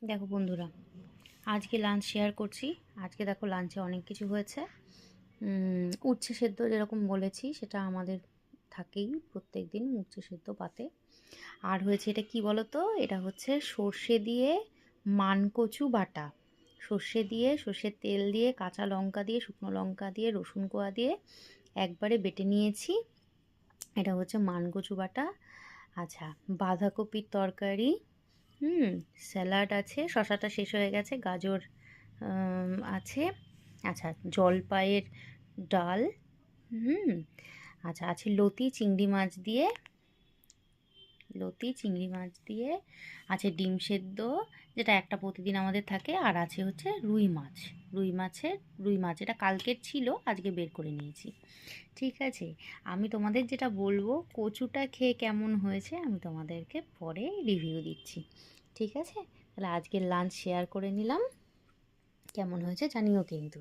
দেখো বন্ধুরা, আজকে লাঞ্চ শেয়ার করছি। আজকে দেখো লাঞ্চে অনেক কিছু হয়েছে। উচ্ছে সেদ্ধ যেরকম বলেছি সেটা আমাদের থাকেই প্রত্যেক দিন, উচ্ছে সেদ্ধ পাতে। আর হয়েছে এটা কি বলো তো, এটা হচ্ছে সর্ষে দিয়ে মানকচু বাটা। সর্ষে দিয়ে, সর্ষের তেল দিয়ে, কাঁচা লঙ্কা দিয়ে, শুকনো লঙ্কা দিয়ে, রসুন কোয়া দিয়ে একবারে বেটে নিয়েছি। এটা হচ্ছে মানকচু বাটা। আচ্ছা, বাঁধাকপির তরকারি, স্যালাড আছে, শশাটা শেষ হয়ে গেছে, গাজর আছে। আচ্ছা, জলপাইয়ের ডাল। হুম আচ্ছা, আছে লতি চিংড়ি মাছ দিয়ে, আছে ডিম সেদ্ধ, যেটা একটা প্রতিদিন আমাদের থাকে। আর আছে হচ্ছে রুই মাছ। রুই মাছ এটা কালকের ছিল, আজকে বের করে নিয়েছি। ঠিক আছে, আমি তোমাদের যেটা বলবো, কচুটা খেয়ে কেমন হয়েছে আমি তোমাদেরকে পরে রিভিউ দিচ্ছি। ঠিক আছে, তাহলে আজকের লাঞ্চ শেয়ার করে নিলাম, কেমন হয়েছে জানিও কিন্তু।